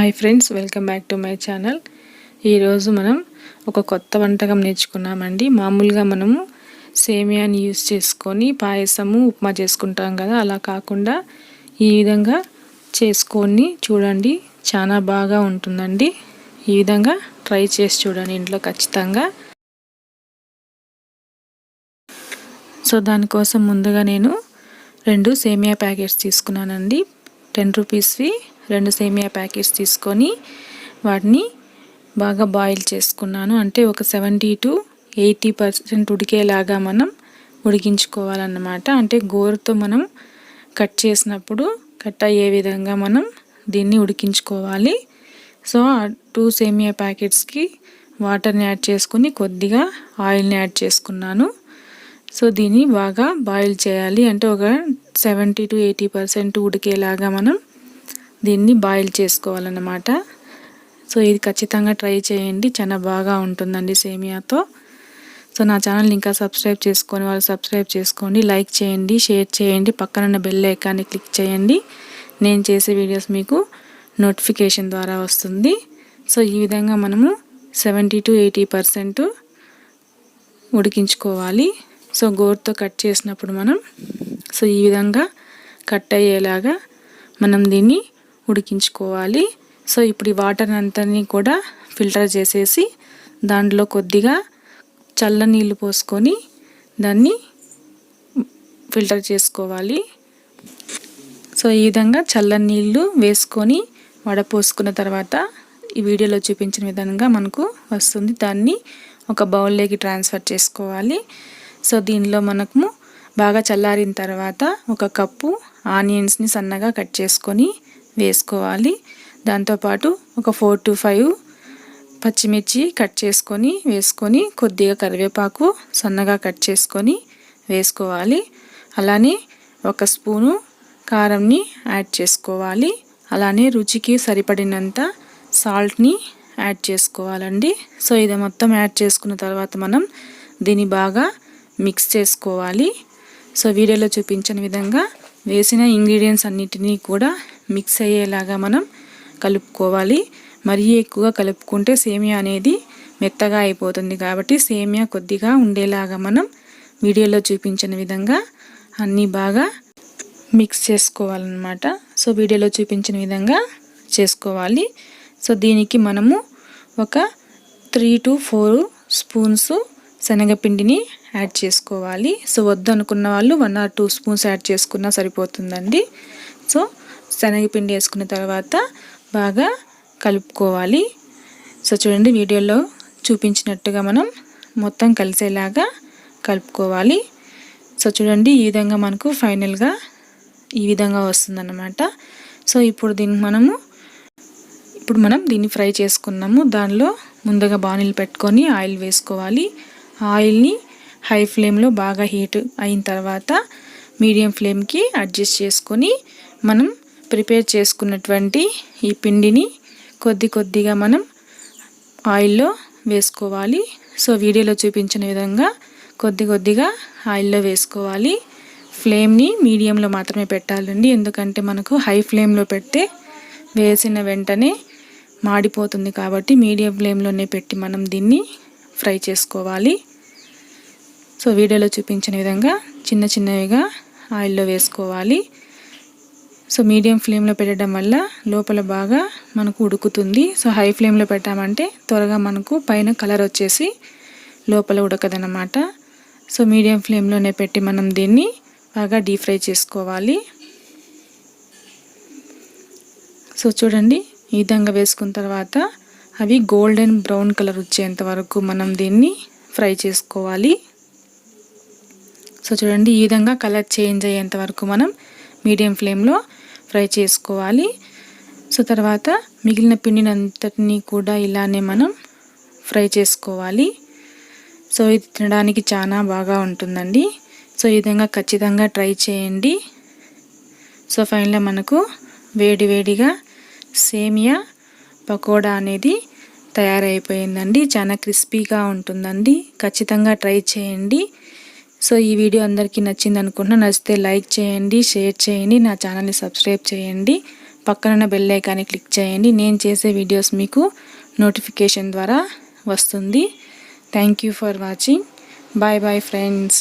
Hi friends, welcome back to my channel. ఈరోజు మనం ఒక కొత్త వంటకం నేర్చుకున్నామండి. మామూలుగా మనము సేమియాని యూస్ చేసుకొని పాయసము ఉప్మా చేసుకుంటాం కదా, అలా కాకుండా ఈ విధంగా చేసుకొని చూడండి, చాలా బాగా ఉంటుందండి. ఈ విధంగా ట్రై చేసి చూడండి ఇంట్లో ఖచ్చితంగా. సో దానికోసం ముందుగా నేను 2 సేమియా ప్యాకెట్స్ తీసుకున్నానండి. 10 రూపీస్వి 2 సేమియా ప్యాకెట్స్ తీసుకొని వాటిని బాగా బాయిల్ చేసుకున్నాను. అంటే ఒక 70 to 80% ఉడికేలాగా మనం ఉడికించుకోవాలన్నమాట. అంటే గోరుతో మనం కట్ చేసినప్పుడు కట్ అయ్యే విధంగా మనం దీన్ని ఉడికించుకోవాలి. సో ఆ 2 సేమియా ప్యాకెట్స్కి వాటర్ని యాడ్ చేసుకుని కొద్దిగా ఆయిల్ని యాడ్ చేసుకున్నాను. సో దీన్ని బాగా బాయిల్ చేయాలి. అంటే ఒక 70 to 80% ఉడికేలాగా మనం దీన్ని బాయిల్ చేసుకోవాలన్నమాట. సో ఇది ఖచ్చితంగా ట్రై చేయండి, చాలా బాగా ఉంటుందండి సేమియాతో. సో నా ఛానల్ని ఇంకా సబ్స్క్రైబ్ చేసుకొని వాళ్ళు సబ్స్క్రైబ్ చేసుకోండి, లైక్ చేయండి, షేర్ చేయండి, పక్కనున్న బెల్ ఐకాన్ని క్లిక్ చేయండి. నేను చేసే వీడియోస్ మీకు నోటిఫికేషన్ ద్వారా వస్తుంది. సో ఈ విధంగా మనము 70 to 80% ఉడికించుకోవాలి. సో గోరుతో కట్ చేసినప్పుడు మనం ఈ విధంగా కట్ అయ్యేలాగా మనం దీన్ని ఉడికించుకోవాలి. సో ఇప్పుడు ఈ వాటర్ అంతని కూడా ఫిల్టర్ చేసేసి దాంట్లో కొద్దిగా చల్ల నీళ్ళు పోసుకొని దాన్ని ఫిల్టర్ చేసుకోవాలి. సో ఈ విధంగా చల్ల నీళ్ళు వేసుకొని వడపోసుకున్న తర్వాత ఈ వీడియోలో చూపించిన విధంగా మనకు వస్తుంది. దాన్ని ఒక బౌల్లోకి ట్రాన్స్ఫర్ చేసుకోవాలి. సో దీనిలో మనకు బాగా చల్లారిన తర్వాత ఒక కప్పు ఆనియన్స్ని సన్నగా కట్ చేసుకొని వేసుకోవాలి. దాంతోపాటు ఒక 4 to 5 పచ్చిమిర్చి కట్ చేసుకొని వేసుకొని కొద్దిగా కరివేపాకు సన్నగా కట్ చేసుకొని వేసుకోవాలి. అలానే 1 స్పూను కారంని యాడ్ చేసుకోవాలి. అలానే రుచికి సరిపడినంత సాల్ట్ని యాడ్ చేసుకోవాలండి. సో ఇది మొత్తం యాడ్ చేసుకున్న తర్వాత మనం దీన్ని బాగా మిక్స్ చేసుకోవాలి. సో వీడియోలో చూపించిన విధంగా వేసిన ఇంగ్రీడియంట్స్ అన్నిటినీ కూడా మిక్స్ అయ్యేలాగా మనం కలుపుకోవాలి. మరీ ఎక్కువగా కలుపుకుంటే సేమియా అనేది మెత్తగా అయిపోతుంది. కాబట్టి సేమియా కొద్దిగా ఉండేలాగా మనం వీడియోలో చూపించిన విధంగా అన్నీ బాగా మిక్స్ చేసుకోవాలన్నమాట. సో వీడియోలో చూపించిన విధంగా చేసుకోవాలి. సో దీనికి మనము ఒక 3 to 4 స్పూన్స్ శనగపిండిని యాడ్ చేసుకోవాలి. సో వద్దనుకున్న వాళ్ళు 1 or 2 స్పూన్స్ యాడ్ చేసుకున్నా సరిపోతుందండి. సో శనగపిండి వేసుకున్న తర్వాత బాగా కలుపుకోవాలి. సో చూడండి, వీడియోలో చూపించినట్టుగా మనం మొత్తం కలిసేలాగా కలుపుకోవాలి. సో చూడండి, ఈ విధంగా మనకు ఫైనల్గా ఈ విధంగా వస్తుందన్నమాట. సో ఇప్పుడు మనం దీన్ని ఫ్రై చేసుకున్నాము. దానిలో ముందుగా బాణీలు పెట్టుకొని ఆయిల్ వేసుకోవాలి. ఆయిల్ని హై ఫ్లేమ్లో బాగా హీట్ అయిన తర్వాత మీడియం ఫ్లేమ్కి అడ్జస్ట్ చేసుకొని మనం ప్రిపేర్ చేసుకున్నటువంటి ఈ పిండిని కొద్దిగా మనం ఆయిల్లో వేసుకోవాలి. సో వీడియోలో చూపించిన విధంగా కొద్దిగా ఆయిల్లో వేసుకోవాలి. ఫ్లేమ్ని మీడియంలో మాత్రమే పెట్టాలండి. ఎందుకంటే మనకు హై ఫ్లేమ్లో పెడితే వేసిన వెంటనే మాడిపోతుంది. కాబట్టి మీడియం ఫ్లేమ్లోనే పెట్టి మనం దీన్ని ఫ్రై చేసుకోవాలి. సో వీడియోలో చూపించిన విధంగా చిన్నవిగా ఆయిల్లో వేసుకోవాలి. సో మీడియం ఫ్లేమ్లో పెట్టడం వల్ల లోపల బాగా మనకు ఉడుకుతుంది. సో హై ఫ్లేమ్లో పెట్టామంటే త్వరగా మనకు పైన కలర్ వచ్చేసి లోపల ఉడకదనమాట. సో మీడియం ఫ్లేమ్లోనే పెట్టి మనం దీన్ని బాగా డీప్ ఫ్రై చేసుకోవాలి. సో చూడండి, ఈ విధంగా వేసుకున్న తర్వాత అవి గోల్డెన్ బ్రౌన్ కలర్ వచ్చేంత వరకు మనం దీన్ని ఫ్రై చేసుకోవాలి. సో చూడండి, ఈ విధంగా కలర్ చేంజ్ అయ్యేంత వరకు మనం మీడియం ఫ్లేమ్లో ఫ్రై చేసుకోవాలి. సో తర్వాత మిగిలిన పిండినంతటినీ కూడా ఇలానే మనం ఫ్రై చేసుకోవాలి. సో ఇది తినడానికి చాలా బాగా ఉంటుందండి. సో ఈ విధంగా ఖచ్చితంగా ట్రై చేయండి. సో ఫైనల్గా మనకు వేడిగా సేమియా పకోడా అనేది తయారైపోయిందండి. చాలా క్రిస్పీగా ఉంటుందండి. ఖచ్చితంగా ట్రై చేయండి. సో ఈ వీడియో అందరికీ నచ్చింది అనుకుంటున్నా. నచ్చితే లైక్ చేయండి, షేర్ చేయండి, నా ఛానల్ని సబ్స్క్రైబ్ చేయండి. పక్కనున్న బెల్ ఐకాన్ని క్లిక్ చేయండి. నేను చేసే వీడియోస్ మీకు నోటిఫికేషన్ ద్వారా వస్తుంది. Thank you for watching. Bye bye friends.